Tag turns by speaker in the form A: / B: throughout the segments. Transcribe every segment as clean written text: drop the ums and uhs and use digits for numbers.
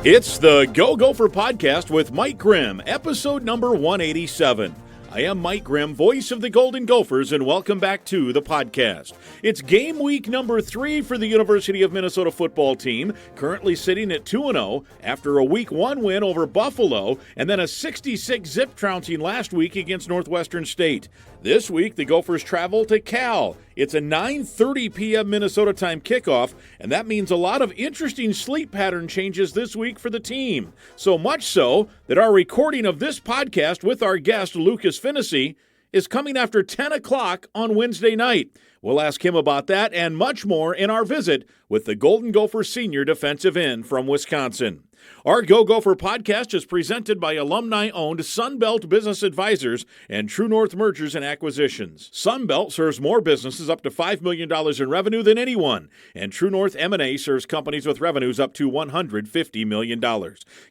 A: It's the Go Gopher Podcast with Mike Grimm, episode number 187. I am Mike Grimm, voice of the Golden Gophers, and welcome back to the podcast. It's game week number 3 for the University of Minnesota football team, currently sitting at 2-0 after a week 1 win over Buffalo and then a 66 zip trouncing last week against Northwestern State. This week, the Gophers travel to Cal. It's a 9:30 p.m. Minnesota time kickoff, and that means a lot of interesting sleep pattern changes this week for the team. So much so that our recording of this podcast with our guest, Lucas Finnessy, is coming after 10 o'clock on Wednesday night. We'll ask him about that and much more in our visit with the Golden Gopher senior defensive end from Wisconsin. Our Go Gopher podcast is presented by alumni-owned Sunbelt Business Advisors and True North Mergers and Acquisitions. Sunbelt serves more businesses up to $5 million in revenue than anyone, and True North M&A serves companies with revenues up to $150 million.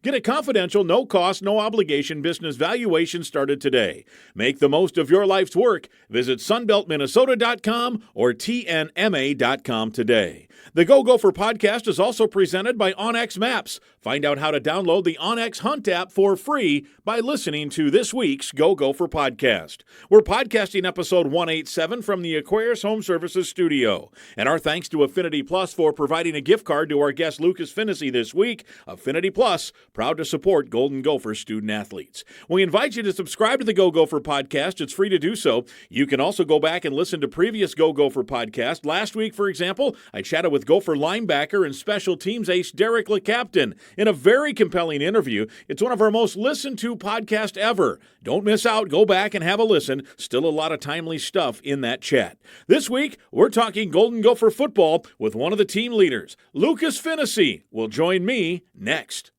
A: Get a confidential, no-cost, no-obligation business valuation started today. Make the most of your life's work. Visit sunbeltminnesota.com or tnma.com today. The Go Gopher podcast is also presented by OnX Maps. Find out how to download the OnX Hunt app for free by listening to this week's Go Gopher podcast. We're podcasting episode 187 from the Aquarius Home Services studio. And our thanks to Affinity Plus for providing a gift card to our guest Lucas Finnessy this week. Affinity Plus, proud to support Golden Gopher student athletes. We invite you to subscribe to the Go Gopher podcast. It's free to do so. You can also go back and listen to previous Go Gopher podcasts. Last week, for example, I chatted with Gopher linebacker and special teams ace Derek LeCaptain in a very compelling interview. It's one of our most listened to podcasts ever. Don't miss out. Go back and have a listen. Still a lot of timely stuff in that chat. This week, we're talking Golden Gopher football with one of the team leaders. Lucas Finnessy will join me next.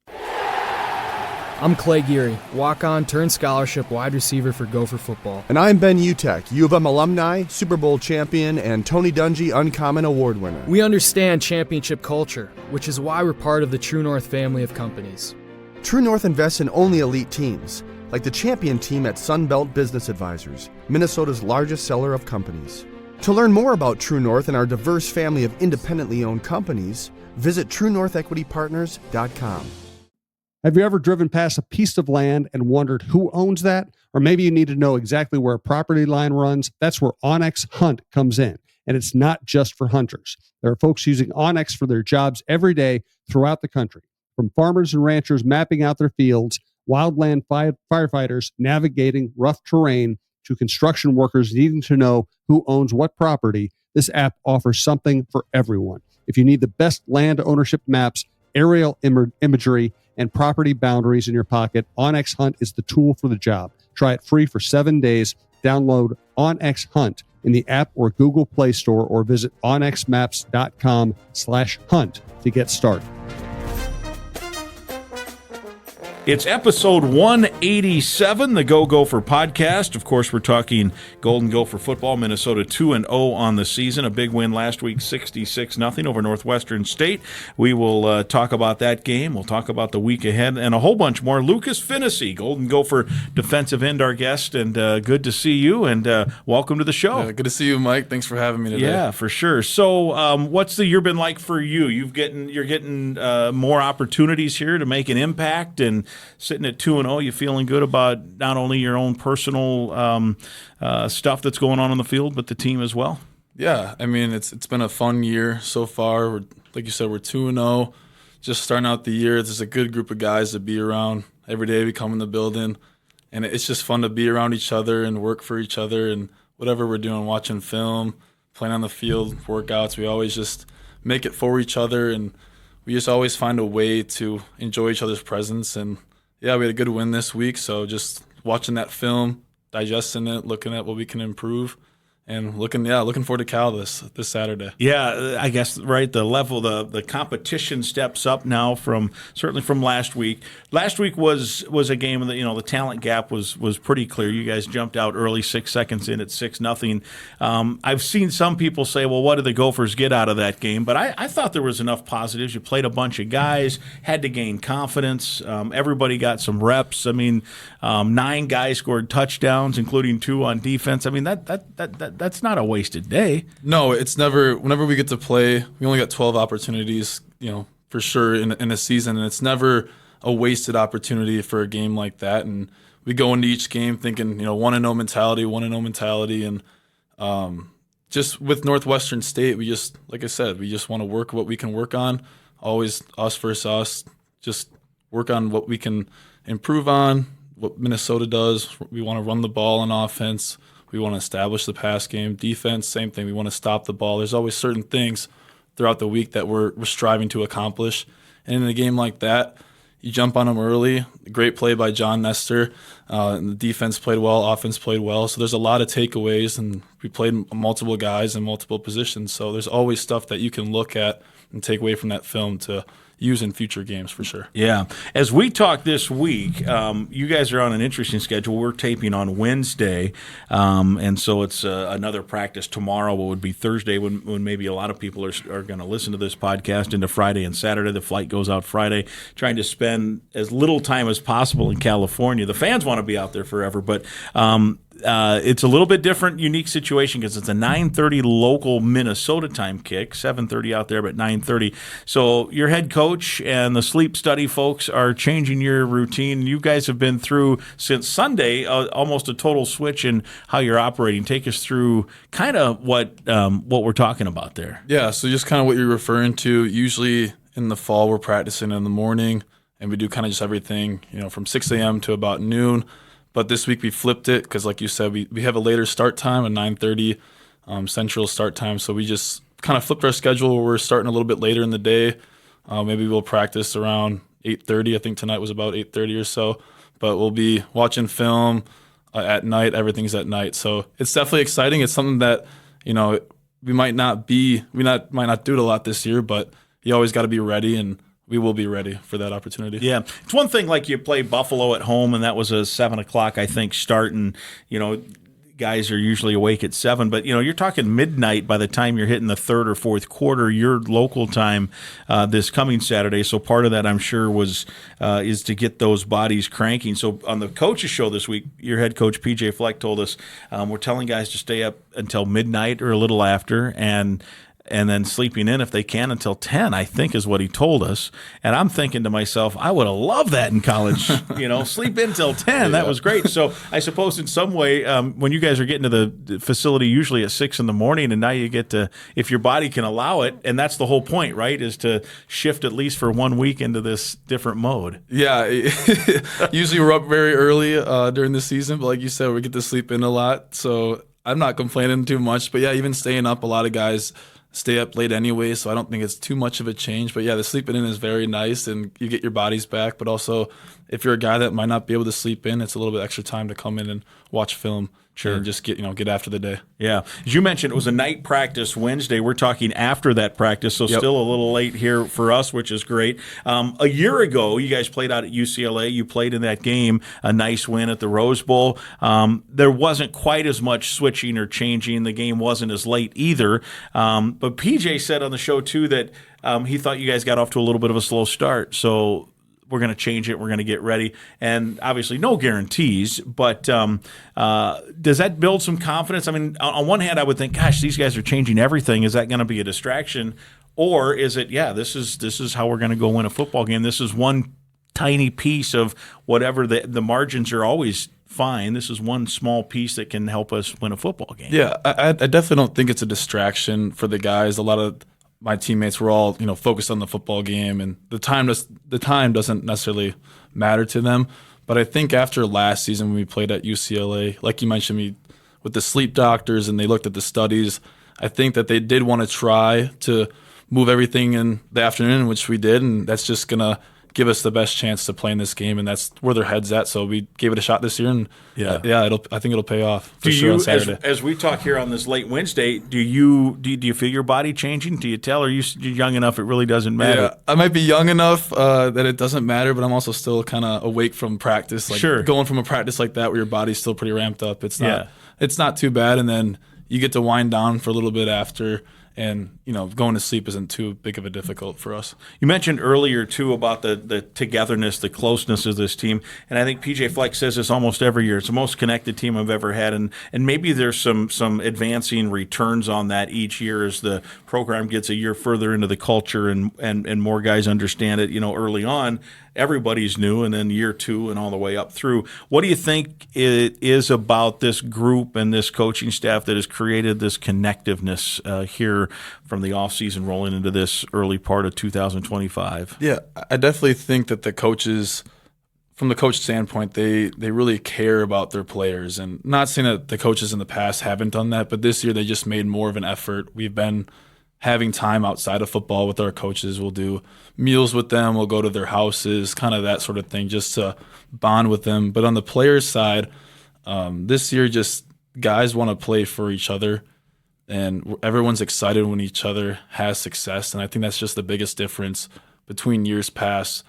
B: I'm Clay Geary, walk-on turned scholarship wide receiver for Gopher football.
C: And I'm Ben Utek, U of M alumni, Super Bowl champion, and Tony Dungy Uncommon Award winner.
B: We understand championship culture, which is why we're part of the True North family of companies.
C: True North invests in only elite teams, like the champion team at Sunbelt Business Advisors, Minnesota's largest seller of companies. To learn more about True North and our diverse family of independently owned companies, visit TrueNorthEquityPartners.com.
D: Have you ever driven past a piece of land and wondered who owns that? Or maybe you need to know exactly where a property line runs? That's where OnX Hunt comes in. And it's not just for hunters. There are folks using OnX for their jobs every day throughout the country. From farmers and ranchers mapping out their fields, wildland firefighters navigating rough terrain, to construction workers needing to know who owns what property, this app offers something for everyone. If you need the best land ownership maps, aerial imagery, and property boundaries in your pocket, OnX Hunt is the tool for the job. Try it free for 7 days. Download OnX Hunt in the app or Google Play Store or visit onxmaps.com/hunt to get started.
A: It's episode 187, the Go Gopher podcast. Of course, we're talking Golden Gopher football. Minnesota 2-0 on the season. A big win last week, 66-0 over Northwestern State. We will talk about that game. We'll talk about the week ahead and a whole bunch more. Lucas Finnessy, Golden Gopher defensive end, our guest, and good to see you, and welcome to the show.
E: Yeah, good to see you, Mike. Thanks for having me today.
A: Yeah, for sure. So what's the year been like for you? You're getting more opportunities here to make an impact, and sitting at 2-0, you feeling good about not only your own personal stuff that's going on the field, but the team as well?
E: Yeah, I mean, it's been a fun year so far. Like you said, we're 2-0, just starting out the year. There's a good group of guys to be around every day. We come in the building, and it's just fun to be around each other and work for each other, and whatever we're doing, watching film, playing on the field, workouts, we always just make it for each other, and we just always find a way to enjoy each other's presence. And yeah, we had a good win this week, so just watching that film, digesting it, looking at what we can improve, and looking forward to Cal this Saturday.
A: Yeah, I guess, right, the level, the competition steps up now certainly from last week. Last week was a game that, the talent gap was pretty clear. You guys jumped out early, 6 seconds in at 6-0. I've seen some people say, well, what did the Gophers get out of that game? But I thought there was enough positives. You played a bunch of guys, had to gain confidence. Everybody got some reps. I mean, 9 guys scored touchdowns, including 2 on defense. I mean, that's not a wasted day.
E: No, it's never. Whenever we get to play, we only got 12 opportunities, for sure in a season, and it's never a wasted opportunity for a game like that. And we go into each game thinking, 1-0 mentality, and just with Northwestern State, we just, like I said, we just want to work what we can work on. Always us versus us. Just work on what we can improve on, what Minnesota does. We want to run the ball on offense. We want to establish the pass game. Defense, same thing. We want to stop the ball. There's always certain things throughout the week that we're striving to accomplish. And in a game like that, you jump on them early. Great play by John Nestor. And the defense played well, offense played well. So there's a lot of takeaways, and we played multiple guys in multiple positions. So there's always stuff that you can look at and take away from that film to use in future games for sure.
A: Yeah. As we talk this week, you guys are on an interesting schedule. We're taping on Wednesday, and so it's another practice tomorrow. What would be Thursday when maybe a lot of people are going to listen to this podcast into Friday and Saturday. The flight goes out Friday, trying to spend as little time as possible in California. The fans want to be out there forever, but it's a little bit different, unique situation because it's a 9:30 local Minnesota time kick, 7:30 out there, but 9:30. So your head coach and the sleep study folks are changing your routine. You guys have been through since Sunday almost a total switch in how you're operating. Take us through kind of what we're talking about there.
E: Yeah, so just kind of what you're referring to. Usually in the fall we're practicing in the morning, and we do kind of just everything, from 6 a.m. to about noon. But this week we flipped it because, like you said, we have a later start time, a 9:30 Central start time. So we just kind of flipped our schedule where we're starting a little bit later in the day. Maybe we'll practice around 8:30. I think tonight was about 8:30 or so. But we'll be watching film at night. Everything's at night. So it's definitely exciting. It's something that, we might not do it a lot this year, but you always got to be ready, and we will be ready for that opportunity.
A: Yeah. It's one thing like you play Buffalo at home, and that was a 7 o'clock, I think, start, and, guys are usually awake at 7. But, you're talking midnight by the time you're hitting the third or fourth quarter, your local time this coming Saturday. So part of that, I'm sure, is to get those bodies cranking. So on the coach's show this week, your head coach, PJ Fleck, told us we're telling guys to stay up until midnight or a little after, and then sleeping in if they can until 10, I think is what he told us. And I'm thinking to myself, I would have loved that in college, sleep in till 10. Yeah. That was great. So I suppose in some way, when you guys are getting to the facility usually at 6 in the morning, and now you get to, if your body can allow it, and that's the whole point, right, is to shift at least for 1 week into this different mode.
E: Yeah. Usually we're up very early during the season, but like you said, we get to sleep in a lot. So I'm not complaining too much. But yeah, even staying up, a lot of guys stay up late anyway, so I don't think it's too much of a change. But yeah, the sleeping in is very nice, and you get your bodies back. But also, if you're a guy that might not be able to sleep in, it's a little bit extra time to come in and watch film. Sure. And just get after the day.
A: Yeah. As you mentioned, it was a night practice Wednesday. We're talking after that practice, so still a little late here for us, which is great. A year ago, you guys played out at UCLA. You played in that game, a nice win at the Rose Bowl. There wasn't quite as much switching or changing. The game wasn't as late either. But PJ said on the show, too, that he thought you guys got off to a little bit of a slow start. So we're going to change it. We're going to get ready. And obviously no guarantees, but does that build some confidence? I mean, on one hand, I would think, gosh, these guys are changing everything. Is that going to be a distraction? Or is it, this is how we're going to go win a football game. This is one tiny piece of whatever. The margins are always fine. This is one small piece that can help us win a football game.
E: Yeah, I definitely don't think it's a distraction for the guys. A lot of my teammates were all, focused on the football game, and the time doesn't necessarily matter to them. But I think after last season when we played at UCLA, like you mentioned, with the sleep doctors, and they looked at the studies, I think that they did want to try to move everything in the afternoon, which we did, and that's just gonna give us the best chance to play in this game, and that's where their head's at. So we gave it a shot this year, and I think it'll pay off for sure on Saturday.
A: As we talk here on this late Wednesday, do you feel your body changing? Do you tell, or you're young enough it really doesn't matter?
E: Yeah, I might be young enough that it doesn't matter, but I'm also still kind of awake from practice. Going from a practice like that where your body's still pretty ramped up, it's not too bad, and then you get to wind down for a little bit after, and going to sleep isn't too big of a difficult for us.
A: You mentioned earlier too about the togetherness, the closeness of this team, and I think PJ Fleck says this almost every year. It's the most connected team I've ever had, and maybe there's some advancing returns on that each year as the program gets a year further into the culture and more guys understand it. Early on, everybody's new, and then year 2 and all the way up through. What do you think it is about this group and this coaching staff that has created this connectiveness here from the offseason rolling into this early part of 2025?
E: Yeah, I definitely think that the coaches, from the coach standpoint, they really care about their players. And not saying that the coaches in the past haven't done that, but this year they just made more of an effort. We've been having time outside of football with our coaches. We'll do meals with them. We'll go to their houses, kind of that sort of thing, just to bond with them. But on the players' side, this year, just guys want to play for each other, and everyone's excited when each other has success. And I think that's just the biggest difference between years past.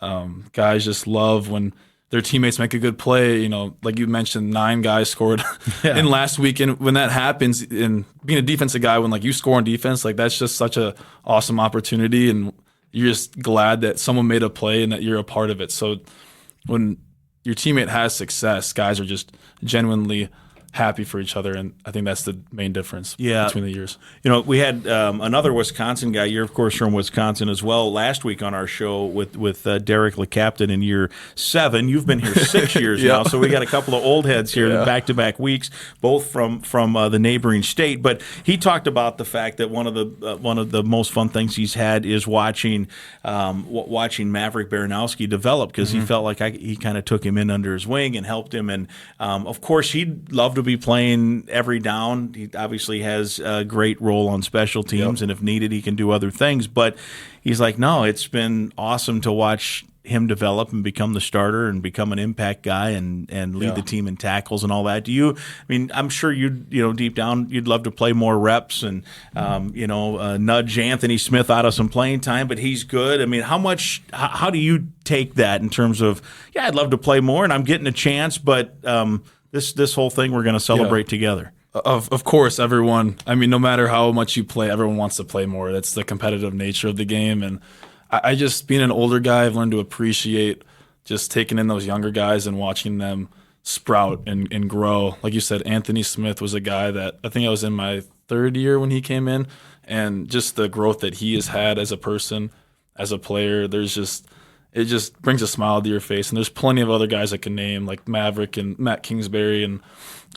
E: Guys just love when their teammates make a good play. Like you mentioned, 9 guys scored in last week. And when that happens, and being a defensive guy, when you score on defense, that's just such a awesome opportunity. And you're just glad that someone made a play and that you're a part of it. So when your teammate has success, guys are just genuinely happy for each other, and I think that's the main difference between the years.
A: We had another Wisconsin guy. You're, of course, from Wisconsin as well. Last week on our show with Derek LeCaptain in year 7. You've been here 6 years now, so we got a couple of old heads here in back-to-back weeks, both from the neighboring state. But he talked about the fact that one of the most fun things he's had is watching Maverick Baranowski develop, because he felt like he kind of took him in under his wing and helped him. And of course, he'd love to be playing every down. He obviously has a great role on special teams, and if needed, he can do other things. But he's like, no, it's been awesome to watch him develop and become the starter and become an impact guy and lead the team in tackles and all that. I'm sure deep down, you'd love to play more reps and, nudge Anthony Smith out of some playing time, but he's good. How do you take that in terms of, I'd love to play more and I'm getting a chance, but, this whole thing we're going to celebrate together.
E: Of course, everyone. No matter how much you play, everyone wants to play more. That's the competitive nature of the game. And I just, being an older guy, I've learned to appreciate just taking in those younger guys and watching them sprout and grow. Like you said, Anthony Smith was a guy that I think I was in my 3rd year when he came in, and just the growth that he has had as a person, as a player, it just brings a smile to your face. And there's plenty of other guys I can name, like Maverick and Matt Kingsbury and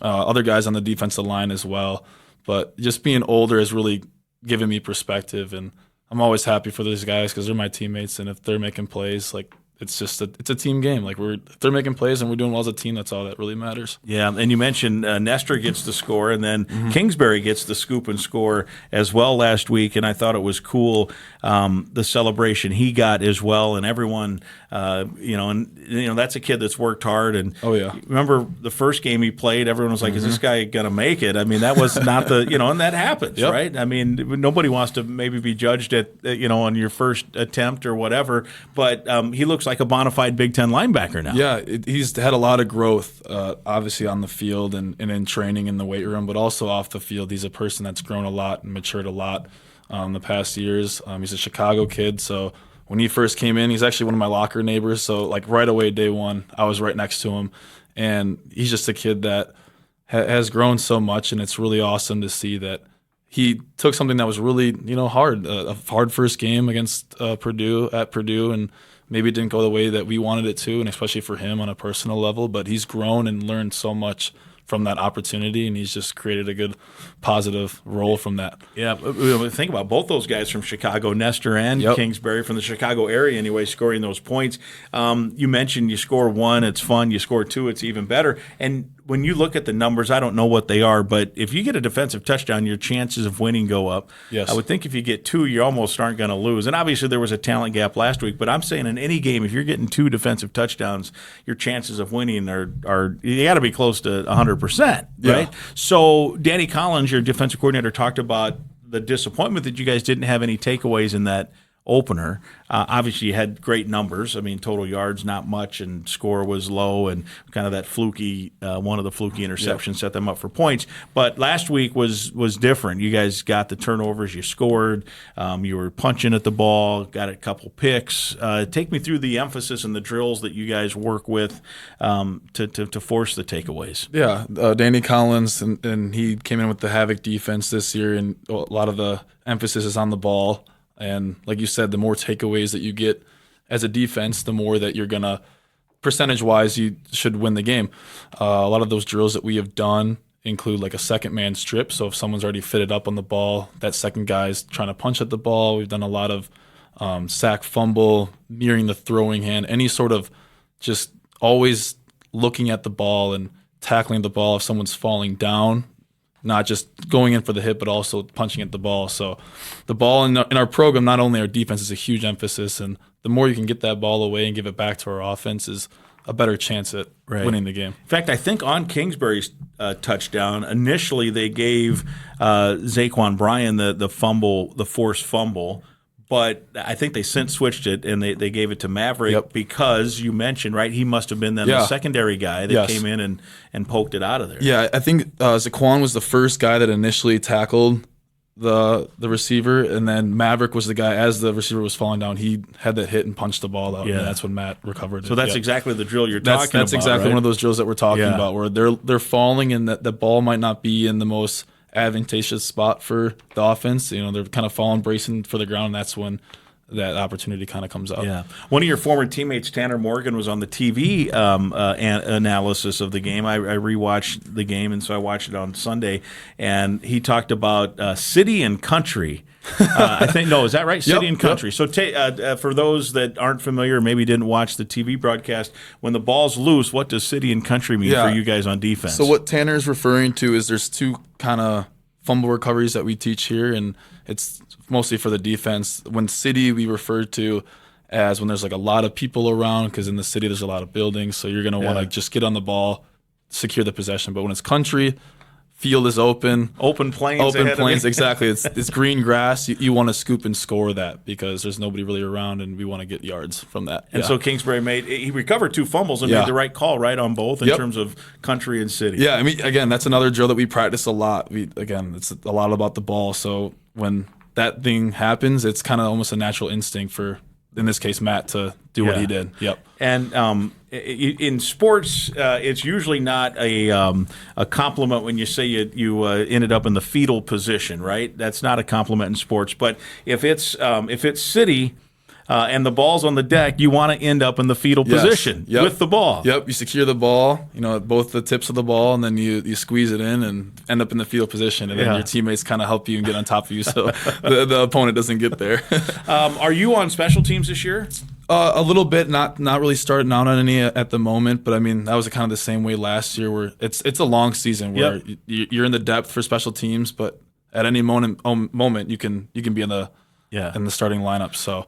E: other guys on the defensive line as well. But just being older has really given me perspective, and I'm always happy for those guys because they're my teammates, and if they're making plays, it's a team game. If they're making plays and we're doing well as a team, that's all that really matters. Yeah,
A: and you mentioned Nestor gets the score, and then Kingsbury gets the scoop and score as well last week, and I thought it was cool the celebration he got as well, and everyone, that's a kid that's worked hard. And remember the first game he played, everyone was like, "Is this guy gonna make it?" That was not the and that happens, right? Nobody wants to maybe be judged at on your first attempt or whatever, but he looks like a bona fide Big Ten linebacker now.
E: Yeah, he's had a lot of growth, obviously on the field and in training in the weight room, but also off the field. He's a person that's grown a lot and matured a lot the past years. He's a Chicago kid, so when he first came in, he's actually one of my locker neighbors. So right away, day one, I was right next to him, and he's just a kid that has grown so much, and it's really awesome to see that he took something that was really hard, a hard first game against Purdue, and maybe it didn't go the way that we wanted it to, and especially for him on a personal level, but he's grown and learned so much from that opportunity, and he's just created a good positive role from that.
A: Yeah, think about both those guys from Chicago, Nestor and Kingsbury from the Chicago area anyway, scoring those points. You mentioned you score 1, it's fun. You score 2, it's even better. And when you look at the numbers, I don't know what they are, but if you get a defensive touchdown, your chances of winning go up.
E: Yes.
A: I would think if you get 2, you almost aren't going to lose. And obviously there was a talent gap last week, but I'm saying in any game, if you're getting 2 defensive touchdowns, your chances of winning are you got to be close to 100%, right?
E: Yeah.
A: So Danny Collins, your defensive coordinator, talked about the disappointment that you guys didn't have any takeaways in that opener. Obviously, you had great numbers. I mean, total yards, not much, and score was low, and kind of that fluky, one of the fluky interceptions set them up for points. But last week was different. You guys got the turnovers, you scored, you were punching at the ball, got a couple picks. Take me through the emphasis and the drills that you guys work with to force the takeaways.
E: Yeah, Danny Collins, and he came in with the Havoc defense this year, and a lot of the emphasis is on the ball. And like you said, the more takeaways that you get as a defense, the more that you're going to, percentage-wise, you should win the game. A lot of those drills that we have done include like a second man strip. So if someone's already fitted up on the ball, that second guy's trying to punch at the ball. We've done a lot of sack fumble, nearing the throwing hand, any sort of just always looking at the ball and tackling the ball if someone's falling down. Not just going in for the hit, but also punching at the ball. So the ball in our program, not only our defense is a huge emphasis, and the more you can get that ball away and give it back to our offense is a better chance at winning the game.
A: In fact, I think on Kingsbury's touchdown, initially they gave Zaquan Bryan the fumble, the forced fumble, but I think they since switched it and they gave it to Maverick because you mentioned, right, he must have been then the secondary guy that came in and poked it out of there.
E: Yeah, I think Zaquan was the first guy that initially tackled the receiver, and then Maverick was the guy, as the receiver was falling down, he had that hit and punched the ball out, and that's when Matt recovered it.
A: So that's exactly the drill you're talking about.
E: That's exactly one of those drills that we're talking about, where they're falling and that the ball might not be in the most advantageous spot for the offense. You know, they're kind of falling, bracing for the ground, and that's when that opportunity kind of comes out.
A: Yeah. One of your former teammates, Tanner Morgan, was on the TV analysis of the game. I rewatched the game, and so I watched it on Sunday, and he talked about city and country. I think, no, is that right? City and country. So for those that aren't familiar, maybe didn't watch the TV broadcast, when the ball's loose, what does city and country mean for you guys on defense?
E: So what Tanner is referring to is there's two kind of fumble recoveries that we teach here, and it's mostly for the defense. When city, we refer to as when there's like a lot of people around, because in the city there's a lot of buildings, so you're going to want to just get on the ball, secure the possession. But when it's country, field is open plains, exactly. It's green grass. You want to scoop and score that because there's nobody really around, and we want to get yards from that.
A: And so Kingsbury he recovered two fumbles and made the right call, right, on both in terms of country and city.
E: Yeah, I mean, again, that's another drill that we practice a lot. It's a lot about the ball. So when that thing happens, it's kind of almost a natural instinct for, in this case, Matt to do what he did. Yep.
A: And in sports, it's usually not a compliment when you say you ended up in the fetal position, right? That's not a compliment in sports. But if it's city and the ball's on the deck, you want to end up in the fetal position with the ball.
E: Yep. You secure the ball, at both the tips of the ball, and then you squeeze it in and end up in the fetal position, and then your teammates kind of help you and get on top of you, so the opponent doesn't get there.
A: Are you on special teams this year?
E: A little bit, not really starting out on any at the moment, but I mean that was kind of the same way last year, where it's a long season where you're in the depth for special teams, but at any moment you can be in the starting lineup. So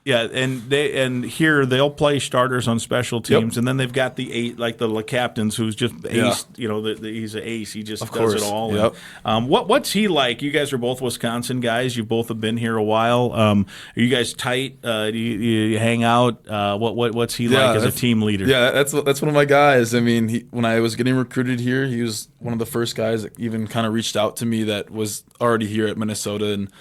E: and here they'll play starters on special teams, and then they've got the eight, like the captains, who's just ace. He's an ace. He just does it all. Yep.
A: And, what's he like? You guys are both Wisconsin guys. You both have been here a while. Are you guys tight? Do you hang out? What's he like as a team leader?
E: Yeah, that's one of my guys. I mean, when I was getting recruited here, he was one of the first guys that even kind of reached out to me that was already here at Minnesota, and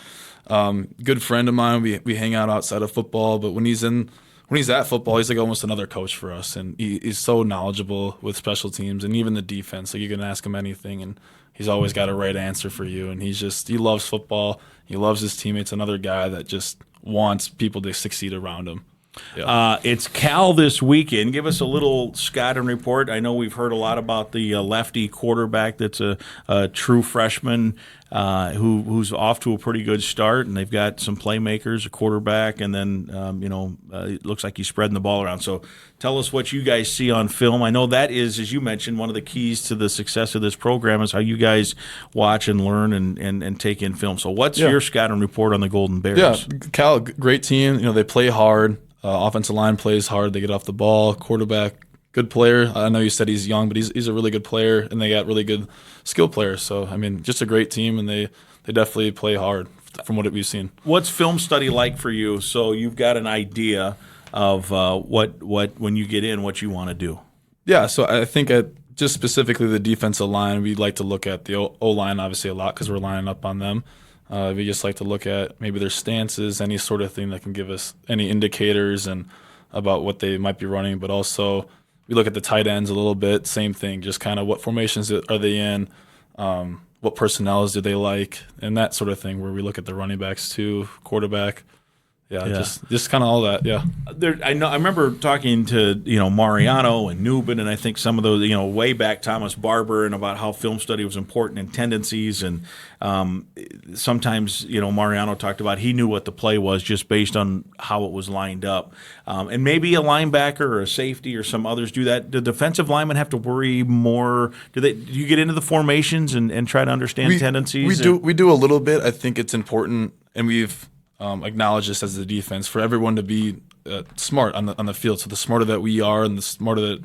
E: good friend of mine. We hang out outside of football, but when he's at football, he's like almost another coach for us, and he's so knowledgeable with special teams and even the defense. Like you can ask him anything, and he's always got a right answer for you. And he loves football. He loves his teammates. Another guy that just wants people to succeed around him. Yeah.
A: It's Cal this weekend. Give us a little scouting report. I know we've heard a lot about the lefty quarterback that's a true freshman who's off to a pretty good start, and they've got some playmakers, a quarterback, and then it looks like he's spreading the ball around. So tell us what you guys see on film. I know that is, as you mentioned, one of the keys to the success of this program is how you guys watch and learn and take in film. So what's your scouting report on the Golden Bears?
E: Yeah, Cal, great team. They play hard. Offensive line plays hard. They get off the ball. Quarterback, good player. I know you said he's young, but he's a really good player, and they got really good skill players. So, I mean, just a great team, and they definitely play hard from what we've seen.
A: What's film study like for you? So you've got an idea of what when you get in, what you want to do.
E: Yeah, so I think just specifically the defensive line, we like to look at the O-line obviously a lot because we're lining up on them. We just like to look at maybe their stances, any sort of thing that can give us any indicators and about what they might be running. But also we look at the tight ends a little bit, same thing, just kind of what formations are they in, what personnels do they like, and that sort of thing, where we look at the running backs too, quarterback. Yeah. Just kind of all that. Yeah,
A: I remember talking to Mariano and Newman, and I think some of those way back Thomas Barber, and about how film study was important in tendencies, and sometimes Mariano talked about he knew what the play was just based on how it was lined up, and maybe a linebacker or a safety or some others do that. Do defensive linemen have to worry more? Do you get into the formations and try to understand tendencies?
E: We do a little bit. I think it's important, and we've acknowledge this as the defense, for everyone to be smart on the field. So the smarter that we are and the smarter that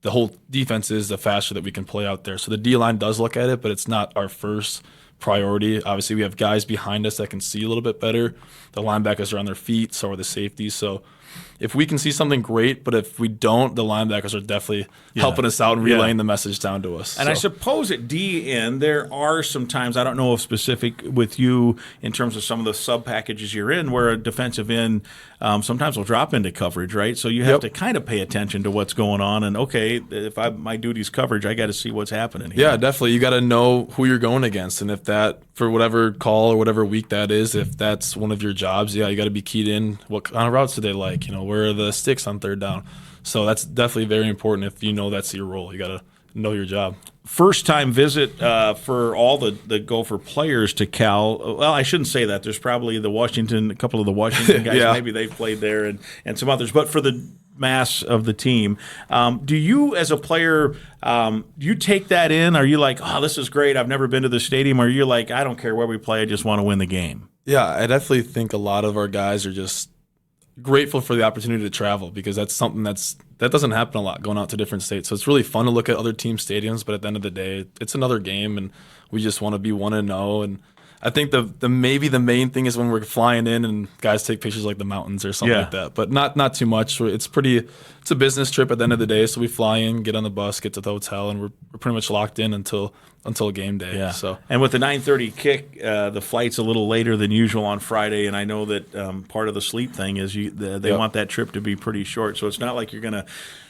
E: the whole defense is, the faster that we can play out there. So the D-line does look at it, but it's not our first priority. Obviously, we have guys behind us that can see a little bit better. The linebackers are on their feet, so are the safeties. So if we can see something, great, but if we don't, the linebackers are definitely helping us out and relaying the message down to us.
A: And I suppose at D-end, there are some times, I don't know if specific with you in terms of some of the sub-packages you're in, where a defensive end sometimes will drop into coverage, right? So you have to kind of pay attention to what's going on. And, okay, if my duty's coverage, I got to see what's happening here.
E: Yeah, definitely. You got to know who you're going against. And if that, for whatever call or whatever week that is, if that's one of your jobs, you got to be keyed in. What kind of routes do they like? Where are the sticks on third down? So that's definitely very important. If you know that's your role, you got to know your job.
A: First time visit for all the Gopher players to Cal. Well, I shouldn't say that. There's probably a couple of the Washington guys. Maybe they've played there and some others. But for the mass of the team, do you as a player, you take that in? Are you like, oh, this is great, I've never been to the stadium? Or are you like, I don't care where we play, I just want to win the game?
E: Yeah, I definitely think a lot of our guys are just grateful for the opportunity to travel, because that's something that doesn't happen a lot, going out to different states. So it's really fun to look at other team stadiums, but at the end of the day, it's another game, and we just want to be 1-0. And I think maybe the main thing is when we're flying in and guys take pictures like the mountains or something like that, but not too much. It's a business trip at the end of the day. So we fly in, get on the bus, get to the hotel, and we're pretty much locked in until game day.
A: Yeah.
E: So,
A: and with the 9:30 kick, the flight's a little later than usual on Friday, and I know that part of the sleep thing is they want that trip to be pretty short. So it's not like you're going to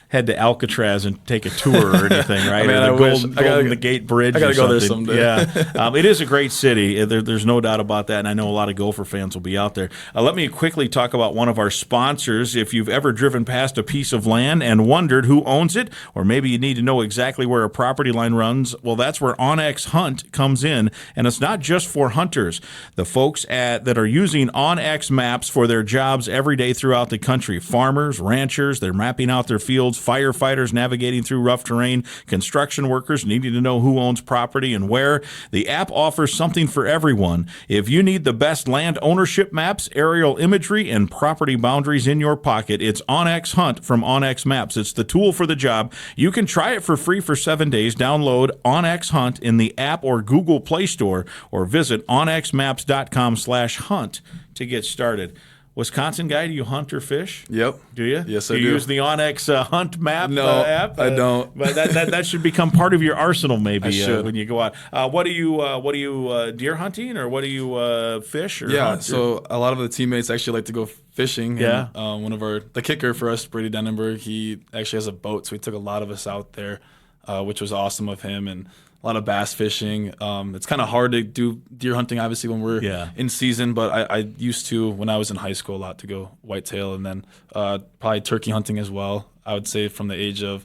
A: head to Alcatraz and take a tour or anything, right?
E: I
A: mean, Golden Gate Bridge.
E: I got to go there someday.
A: Yeah, it is a great city. There's no doubt about that, and I know a lot of Gopher fans will be out there. Let me quickly talk about one of our sponsors. If you've ever driven past a piece of land and wondered who owns it, or maybe you need to know exactly where a property line runs, well, that's where OnX Hunt comes in, and it's not just for hunters. The folks that are using OnX maps for their jobs every day throughout the country, farmers, ranchers, they're mapping out their fields, firefighters navigating through rough terrain, construction workers needing to know who owns property and where. The app offers something for everyone. If you need the best land ownership maps, aerial imagery, and property boundaries in your pocket, it's OnX Hunt from OnX Maps. It's the tool for the job. You can try it for free for 7 days. Download OnX Hunt in the app or Google Play Store, or visit onxmaps.com/hunt to get started. Wisconsin guy, do you hunt or fish?
E: Yep.
A: Do you?
E: Yes, I do.
A: Do you use the OnX Hunt map app?
E: I don't.
A: But that should become part of your arsenal maybe when you go out. What do you deer hunting, or what do you fish or hunt?
E: So a lot of the teammates actually like to go fishing.
A: Yeah.
E: And the kicker for us, Brady Denenberg, he actually has a boat, so he took a lot of us out there, which was awesome of him. And a lot of bass fishing. It's kind of hard to do deer hunting, obviously, when we're in season, but I used to, when I was in high school, a lot to go whitetail, and then probably turkey hunting as well. I would say from the age of,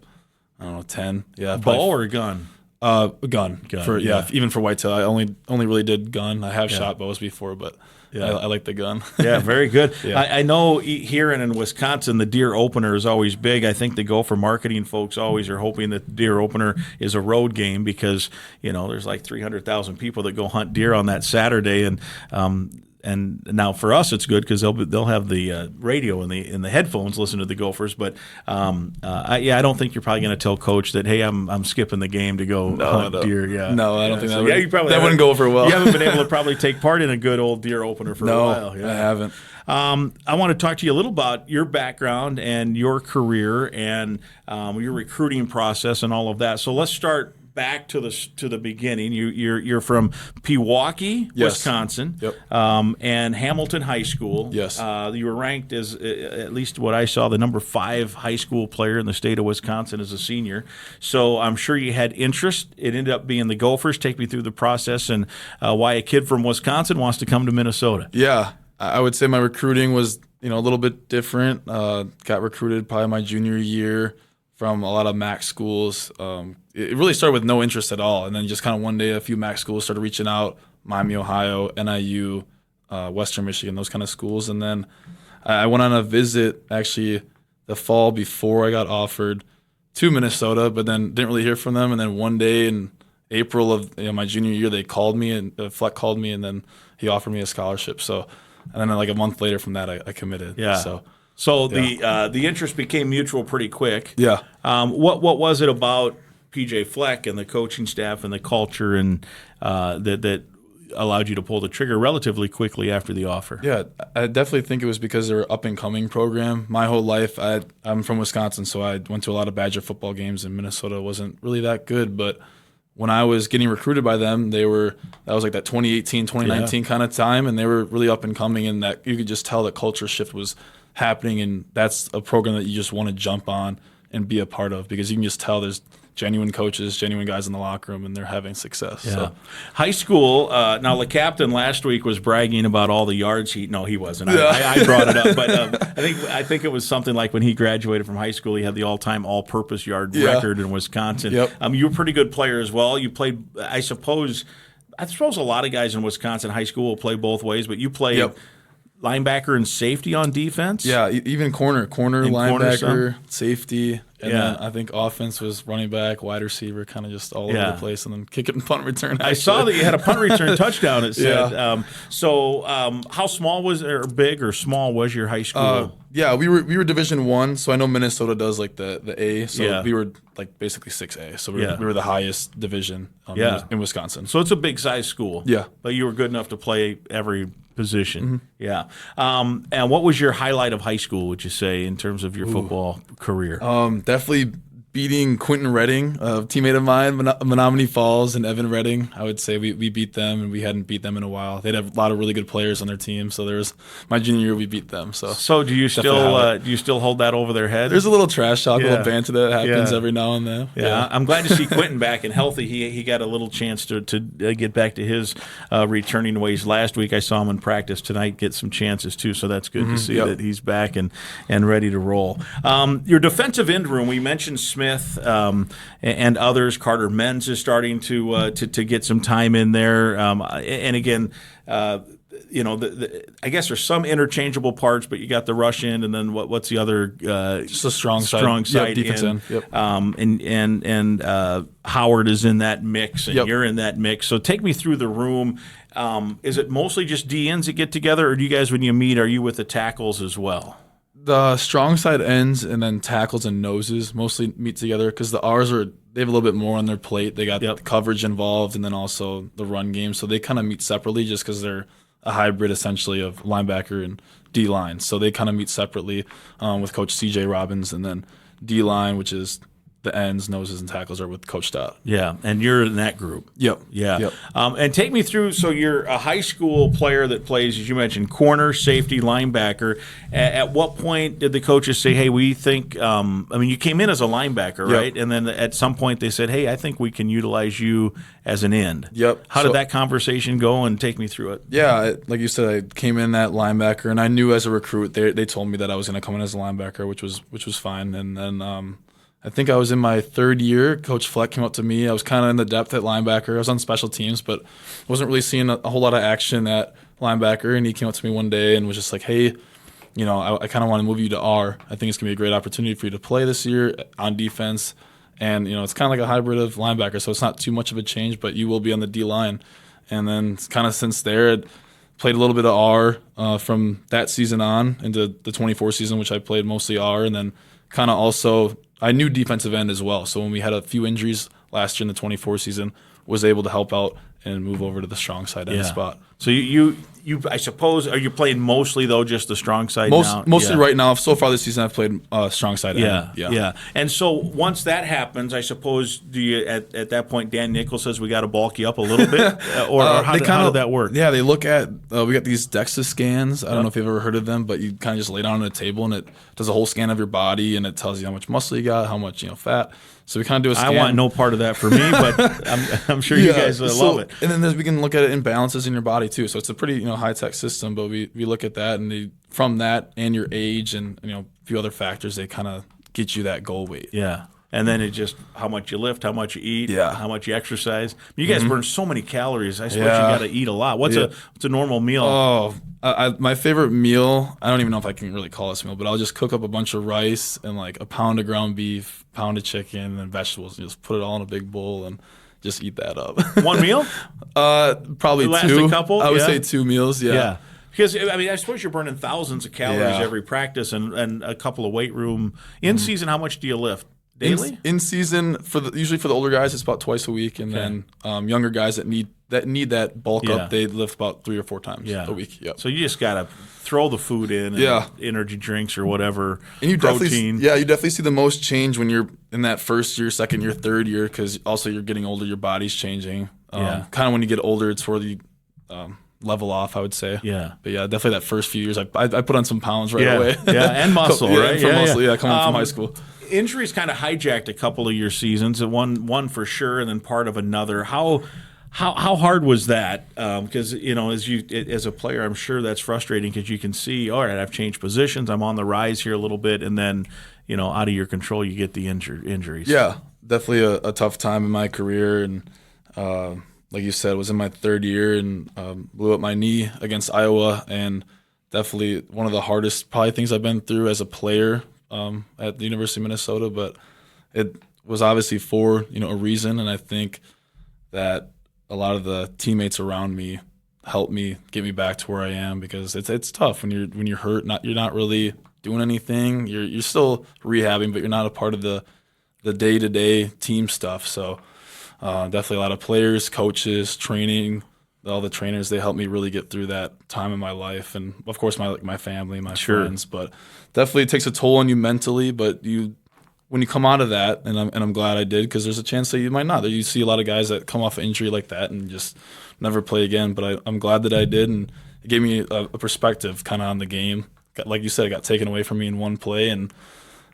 E: 10. Yeah.
A: Bow or gun?
E: Gun. Even for whitetail. I only really did gun. I have shot bows before, but I like the gun.
A: Yeah, very good. I know here in Wisconsin, the deer opener is always big. I think the Gopher marketing folks always are hoping that the deer opener is a road game, because there's like 300,000 people that go hunt deer on that Saturday, and and now for us it's good because they'll have the radio in the headphones, listen to the Gophers. But I don't think you're probably going to tell Coach that, hey, I'm skipping the game to go hunt deer. Yeah,
E: no, I don't think that.
A: That
E: wouldn't go over well.
A: You haven't been able to probably take part in a good old deer opener for a while.
E: Yeah. I haven't.
A: I want to talk to you a little about your background and your career and your recruiting process and all of that. So let's start back to the beginning. You're from Pewaukee,
E: yes.
A: Wisconsin,
E: yep.
A: And Hamilton High School.
E: Yes.
A: You were ranked as, at least what I saw, the number 5 high school player in the state of Wisconsin as a senior. So I'm sure you had interest. It ended up being the Gophers. Take me through the process and why a kid from Wisconsin wants to come to Minnesota.
E: Yeah, I would say my recruiting was a little bit different. Got recruited probably my junior year from a lot of MAC schools. It really started with no interest at all, and then just kind of one day a few MAC schools started reaching out, Miami, Ohio, NIU, Western Michigan, those kind of schools. And then I went on a visit actually the fall before I got offered to Minnesota, but then didn't really hear from them. And then one day in April of my junior year, they called me, and Fleck called me, and then he offered me a scholarship. So, and then like a month later from that, I committed.
A: Yeah. So the interest became mutual pretty quick.
E: Yeah.
A: What was it about PJ Fleck and the coaching staff and the culture and that allowed you to pull the trigger relatively quickly after the offer?
E: Yeah, I definitely think it was because they're an up-and-coming program. My whole life, I'm from Wisconsin, so I went to a lot of Badger football games, and Minnesota wasn't really that good. But when I was getting recruited by them, that was like that 2018, 2019 kind of time, and they were really up-and-coming, and that you could just tell that culture shift was happening, and that's a program that you just want to jump on and be a part of because you can just tell there's genuine coaches, genuine guys in the locker room, and they're having success.
A: Yeah.
E: So.
A: High school, now the captain last week was bragging about all the yards he wasn't. I brought it up, but I think it was something like when he graduated from high school, he had the all-time all-purpose yard record in Wisconsin.
E: Yep.
A: You were a pretty good player as well. You played, I suppose a lot of guys in Wisconsin high school will play both ways, but you played linebacker and safety on defense?
E: Yeah, even corner, linebacker, safety, and then I think offense was running back, wide receiver, kind of just all over the place, and then kick it and punt return. Actually.
A: I saw that you had a punt return touchdown, it said. How small was or big or small was your high school?
E: We were Division I, so I know Minnesota does like the A, so we were like basically 6A, so we were the highest division in Wisconsin.
A: So it's a big size school.
E: Yeah.
A: But you were good enough to play every position. Mm-hmm. Yeah. And what was your highlight of high school, would you say, in terms of your football career?
E: Definitely beating Quentin Redding, a teammate of mine, Menominee Falls, and Evan Redding. I would say we beat them, and we hadn't beat them in a while. They'd have a lot of really good players on their team, so there was my junior year we beat them. So
A: do you still hold that over their head?
E: There's a little trash talk, a little banter that happens every now and then.
A: Yeah, I'm glad to see Quentin back and healthy. He got a little chance to get back to his returning ways last week. I saw him in practice tonight get some chances too, so that's good to see that he's back and ready to roll. Your defensive end room, we mentioned Smith and others. Carter Menz is starting to get some time in there, and again, I guess there's some interchangeable parts, but you got the rush end, and then what's the other?
E: Just a strong side
A: defense
E: end. Yep.
A: And Howard is in that mix, and you're in that mix. So take me through the room. Is it mostly just DNs that get together, or do you guys, when you meet, are you with the tackles as well?
E: The strong side ends and then tackles and noses mostly meet together because they have a little bit more on their plate. They got the coverage involved and then also the run game. So they kind of meet separately just because they're a hybrid essentially of linebacker and D-line. So they kind of meet separately with Coach CJ Robbins, and then D-line, which is the ends, noses, and tackles, are with Coach Stott.
A: Yeah, and you're in that group.
E: Yep.
A: Yeah.
E: Yep.
A: And take me through, so you're a high school player that plays, as you mentioned, corner, safety, linebacker. At what point did the coaches say, hey, we think, you came in as a linebacker, right? And then at some point they said, hey, I think we can utilize you as an end.
E: Yep.
A: How did that conversation go, and take me through it?
E: Yeah, like you said, I came in that linebacker, and I knew as a recruit, they told me that I was going to come in as a linebacker, which was fine. And then I think I was in my third year. Coach Fleck came up to me. I was kind of in the depth at linebacker. I was on special teams, but wasn't really seeing a whole lot of action at linebacker. And he came up to me one day and was just like, hey, I kind of want to move you to R. I think it's going to be a great opportunity for you to play this year on defense. And, it's kind of like a hybrid of linebacker, so it's not too much of a change, but you will be on the D-line. And then kind of since there, played a little bit of R from that season on into the 24 season, which I played mostly R, and then kind of also I knew defensive end as well. So when we had a few injuries last year in the 24 season, was able to help out and move over to the strong side end spot.
A: So you I suppose, are you playing mostly though just the strong side now?
E: Mostly right now. So far this season, I've played strong side end.
A: Yeah. And so once that happens, I suppose, do you at that point, Dan Nichols says we got to bulk you up a little bit, or how did that work?
E: Yeah, they look at we got these DEXA scans. I don't know if you've ever heard of them, but you kind of just lay down on a table and it does a whole scan of your body and it tells you how much muscle you got, how much fat. So we kind of do a scan.
A: I want no part of that for me, but I'm sure you guys love it.
E: And then we can look at imbalances in your body too. So it's a pretty high tech system, but we look at that, and from that and your age and a few other factors, they kind of get you that goal weight.
A: Yeah. And then it just how much you lift, how much you eat, how much you exercise. You guys burn so many calories. I suppose you got to eat a lot. What's a normal meal?
E: Oh, my favorite meal, I don't even know if I can really call this a meal, but I'll just cook up a bunch of rice and like a pound of ground beef, pound of chicken, and then vegetables, and just put it all in a big bowl and just eat that up.
A: One meal?
E: Probably two.
A: A couple?
E: I would say 2 meals. Yeah.
A: Because, I suppose you're burning thousands of calories every practice and a couple of weight room. In season, how much do you lift? Daily?
E: In season, usually for the older guys, it's about twice a week, and then younger guys that need that bulk up, they lift about 3 or 4 times a week. Yep.
A: So you just gotta throw the food in, and energy drinks or whatever,
E: and you
A: protein.
E: You definitely see the most change when you're in that first year, second year, third year, because also you're getting older, your body's changing. Kind of when you get older, it's where you level off, I would say. Yeah. But definitely that first few years, I put on some pounds right away.
A: And muscle, right?
E: Muscle, coming from high school.
A: Injuries kind of hijacked a couple of your seasons, one for sure, and then part of another. How hard was that? Because as a player, I'm sure that's frustrating because you can see, all right, I've changed positions, I'm on the rise here a little bit, and then out of your control, you get the injuries.
E: Yeah, definitely a tough time in my career, and like you said, was in my third year and blew up my knee against Iowa, and definitely one of the hardest probably things I've been through as a player. At the University of Minnesota, but it was obviously for a reason, and I think that a lot of the teammates around me helped me get me back to where I am, because it's tough when you're hurt. You're not really doing anything. You're still rehabbing, but you're not a part of the day-to-day team stuff. So definitely a lot of players, coaches, training. All the trainers, they helped me really get through that time in my life, and of course my family, my friends. But definitely it takes a toll on you mentally. But when you come out of that, and I'm glad I did, because there's a chance that you might not. You see a lot of guys that come off an injury like that and just never play again. But I'm glad that I did, and it gave me a perspective kind of on the game. Like you said, it got taken away from me in one play, and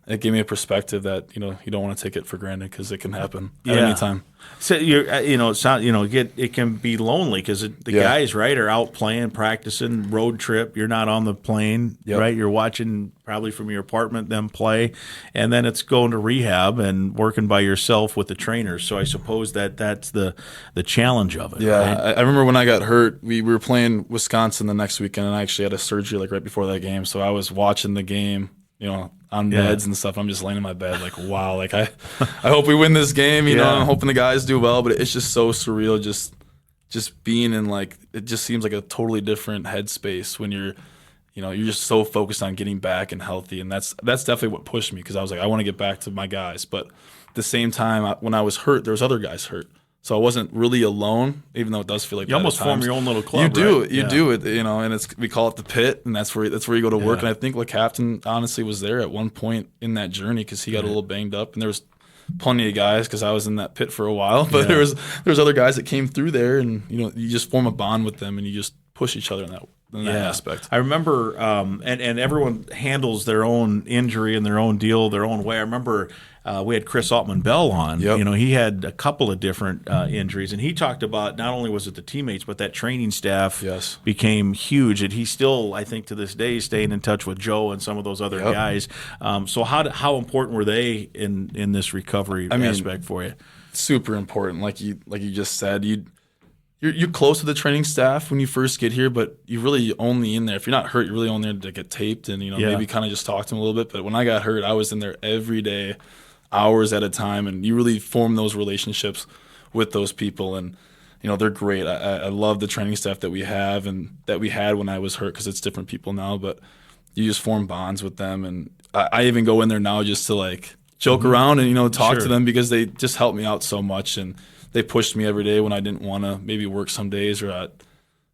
E: it gave me a perspective that you don't want to take it for granted, because it can happen at any time.
A: So it can be lonely because the guys are out playing, practicing, road trip. You're not on the plane, right? You're watching probably from your apartment them play, and then it's going to rehab and working by yourself with the trainers. So I suppose that's the challenge of it.
E: Yeah,
A: right?
E: I remember when I got hurt, we were playing Wisconsin the next weekend, and I actually had a surgery right before that game. So I was watching the game, on meds and stuff. I'm just laying in my bed like, wow, like I hope we win this game, I'm hoping the guys do well, but it's just so surreal just being in, like, it just seems like a totally different headspace when you're just so focused on getting back and healthy, and that's definitely what pushed me, because I was like, I want to get back to my guys, but at the same time, when I was hurt, there was other guys hurt. So I wasn't really alone, even though it does feel like
A: you almost form your own little club.
E: You do,
A: right?
E: you do it, and we call it the pit, and that's where you go to work. And I think LeCaptain honestly was there at one point in that journey, because he got a little banged up, and there was plenty of guys, because I was in that pit for a while, but there was other guys that came through there, and you just form a bond with them, and you just push each other in that aspect.
A: I remember, and everyone handles their own injury and their own deal their own way. I remember we had Chris Altman-Bell on.
E: Yep.
A: He had a couple of different injuries, and he talked about not only was it the teammates, but that training staff became huge. And he still, I think to this day, is staying in touch with Joe and some of those other guys. So how important were they in this recovery aspect for you?
E: Super important. Like you just said, You're close to the training staff when you first get here, but you're really only in there. If you're not hurt, you're really only there to get taped and maybe kind of just talk to them a little bit. But when I got hurt, I was in there every day, hours at a time, and you really form those relationships with those people. And they're great. I love the training staff that we have and that we had when I was hurt, because it's different people now, but you just form bonds with them. And I even go in there now just to like joke around and, talk to them, because they just help me out so much. And they pushed me every day when I didn't want to maybe work some days, or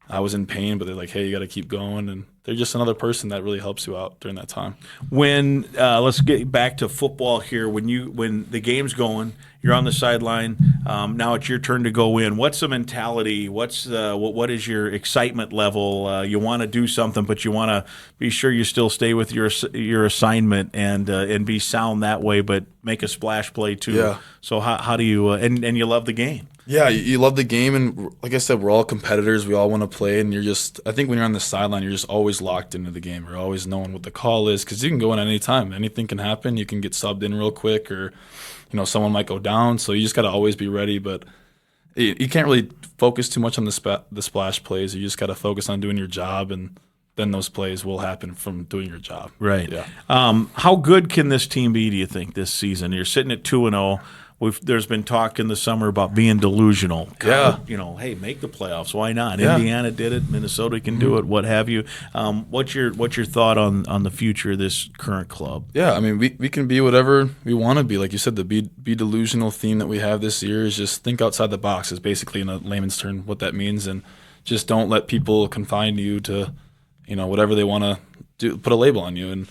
E: I was in pain, but they're like, hey, you got to keep going. And they're just another person that really helps you out during that time.
A: When let's get back to football here. When the game's going, you're on the sideline. Now it's your turn to go in. What's the mentality? What is your excitement level? You want to do something, but you want to be sure you still stay with your assignment and be sound that way, but make a splash play too.
E: Yeah.
A: So how do you and you love the game?
E: Yeah, you love the game, and like I said, we're all competitors. We all want to play, and I think when you're on the sideline, you're just always locked into the game. You're always knowing what the call is, because you can go in at any time. Anything can happen. You can get subbed in real quick, or someone might go down. So you just got to always be ready. But you can't really focus too much on the splash plays. You just got to focus on doing your job, and then those plays will happen from doing your job.
A: Right.
E: Yeah.
A: How good can this team be, do you think, this season? You're sitting at 2-0. There's been talk in the summer about being delusional. God, hey, make the playoffs. Why not? Yeah. Indiana did it. Minnesota can do it. What have you? What's your thought on the future of this current club?
E: Yeah, I mean, we can be whatever we want to be. Like you said, the be delusional theme that we have this year is just think outside the box. Is basically, in a layman's term, what that means, and just don't let people confine you to, whatever they want to do. Put a label on you, and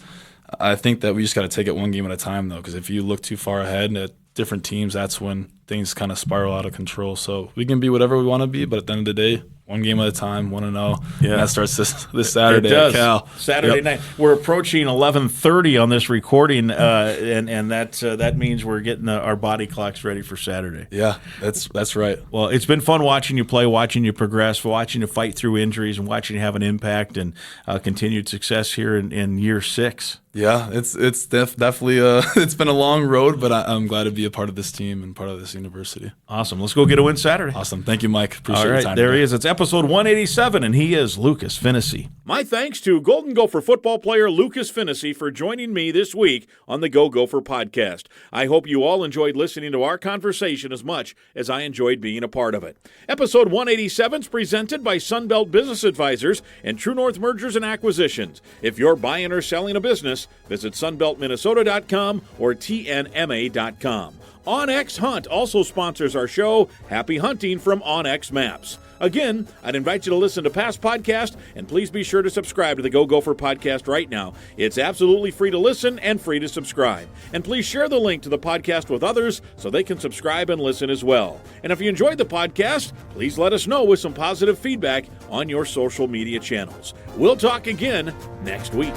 E: I think that we just got to take it one game at a time, though, because if you look too far ahead at different teams, that's when things kind of spiral out of control. So we can be whatever we want to be, but at the end of the day, one game at a time, 1-0. Yeah, and that starts this Saturday.
A: It does.
E: At Cal.
A: Saturday night. We're approaching 11:30 on this recording, and that means we're getting our body clocks ready for Saturday.
E: Yeah, that's right.
A: Well, it's been fun watching you play, watching you progress, watching you fight through injuries, and watching you have an impact and continued success here in year 6.
E: Yeah, it's definitely it's been a long road, but I'm glad to be a part of this team and part of this university.
A: Awesome. Let's go get a win Saturday.
E: Awesome. Thank you, Mike. Appreciate your time.
A: There he is. It's episode 187, and he is Lucas Finnessy. My thanks to Golden Gopher football player Lucas Finnessy for joining me this week on the Go Gopher Podcast. I hope you all enjoyed listening to our conversation as much as I enjoyed being a part of it. Episode 187 is presented by Sunbelt Business Advisors and True North Mergers and Acquisitions. If you're buying or selling a business, visit sunbeltminnesota.com or tnma.com. OnX Hunt also sponsors our show, Happy Hunting from OnX Maps. Again, I'd invite you to listen to past podcasts, and please be sure to subscribe to the Go Gopher Podcast right now. It's absolutely free to listen and free to subscribe. And please share the link to the podcast with others so they can subscribe and listen as well. And if you enjoyed the podcast, please let us know with some positive feedback on your social media channels. We'll talk again next week.